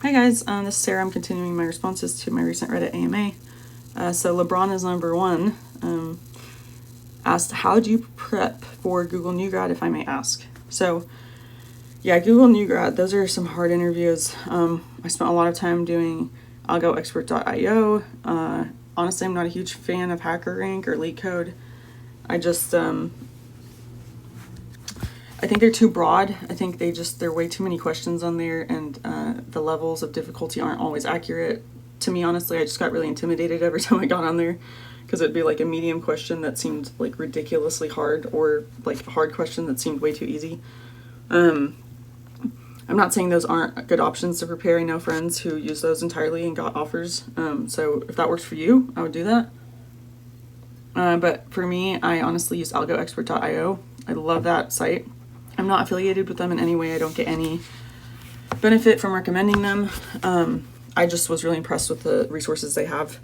Hi guys, this is Sarah. I'm continuing my responses to my recent Reddit AMA. So LeBron is number one. Asked, how do you prep for Google New Grad, if I may ask? So yeah, Google New Grad, those are some hard interviews. I spent a lot of time doing algoexpert.io. Honestly, I'm not a huge fan of HackerRank or LeetCode. I think they're too broad. I think there are way too many questions on there, and the levels of difficulty aren't always accurate. To me, honestly, I just got really intimidated every time I got on there, because it'd be like a medium question that seemed like ridiculously hard, or like a hard question that seemed way too easy. I'm not saying those aren't good options to prepare. I know friends who use those entirely and got offers. So if that works for you, I would do that. But for me, I honestly use algoexpert.io. I love that site. I'm not affiliated with them in any way. I don't get any benefit from recommending them. I just was really impressed with the resources they have.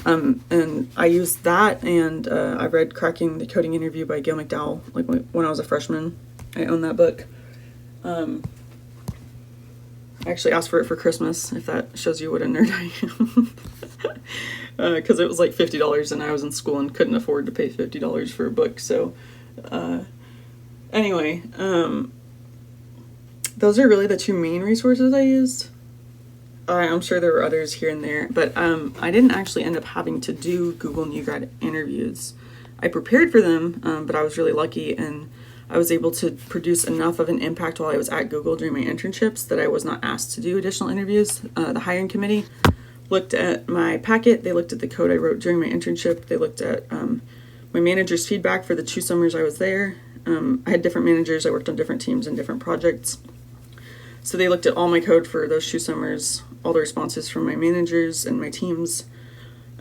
And I used that, and I read Cracking the Coding Interview by Gail McDowell, like when I was a freshman. I own that book. I actually asked for it for Christmas, if that shows you what a nerd I am. Because it was like $50 and I was in school and couldn't afford to pay $50 for a book. So anyway, those are really the two main resources I used. I'm sure there were others here and there, but I didn't actually end up having to do Google New Grad interviews. I prepared for them, but I was really lucky, and I was able to produce enough of an impact while I was at Google during my internships that I was not asked to do additional interviews. The hiring committee looked at my packet. They looked at the code I wrote during my internship. They looked at my manager's feedback for the 2 summers I was there. I had different managers. I worked on different teams and different projects. So they looked at all my code for those 2 summers, all the responses from my managers and my teams,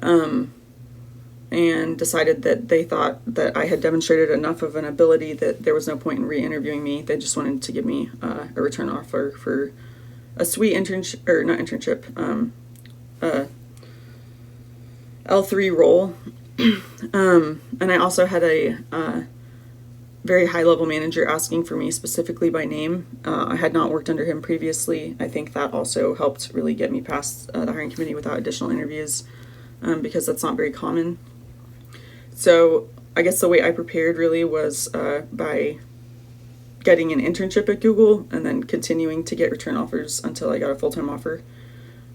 and decided that they thought that I had demonstrated enough of an ability that there was no point in re-interviewing me. They just wanted to give me a return offer for a SWE internship, or not internship, L3 role. And I also had a very high-level manager asking for me specifically by name. I had not worked under him previously. I think that also helped really get me past the hiring committee without additional interviews, because that's not very common. So I guess the way I prepared really was by getting an internship at Google and then continuing to get return offers until I got a full-time offer.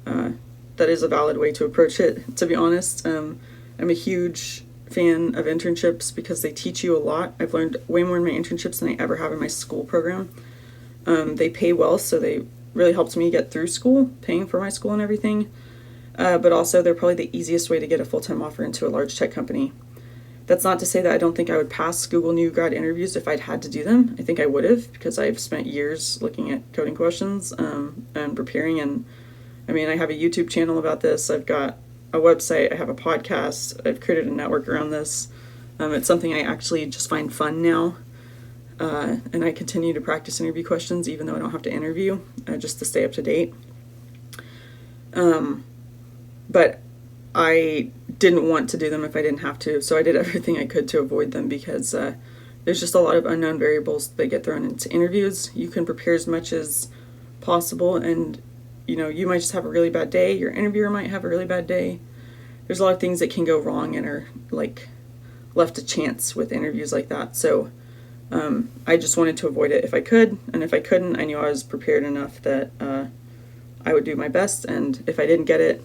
That is a valid way to approach it, to be honest. I'm a huge fan of internships because they teach you a lot. I've learned way more in my internships than I ever have in my school program. They pay well, so they really helped me get through school, paying for my school and everything. But also they're probably the easiest way to get a full-time offer into a large tech company. That's not to say that I don't think I would pass Google New Grad interviews if I'd had to do them. I think I would have, because I've spent years looking at coding questions and preparing. And I mean, I have a YouTube channel about this. I've got a website. I have a podcast. I've created a network around this. It's something I actually just find fun now. And I continue to practice interview questions even though I don't have to interview, just to stay up to date. But I didn't want to do them if I didn't have to, so I did everything I could to avoid them, because there's just a lot of unknown variables that get thrown into interviews. You can prepare as much as possible, and you might just have a really bad day. Your interviewer might have a really bad day. There's a lot of things that can go wrong and are like left to chance with interviews like that. So I just wanted to avoid it if I could, and if I couldn't, I knew I was prepared enough that I would do my best, and if I didn't get it,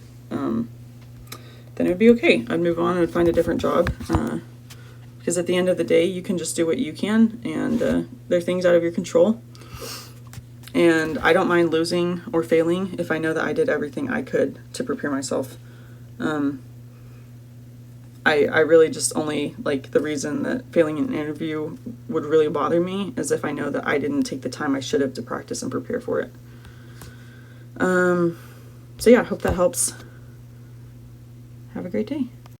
then it would be okay. I'd move on and find a different job, because at the end of the day, you can just do what you can, and there are things out of your control. And I don't mind losing or failing if I know that I did everything I could to prepare myself. I really just only, like, the reason that failing an interview would really bother me is if I know that I didn't take the time I should have to practice and prepare for it. So yeah, I hope that helps. Have a great day.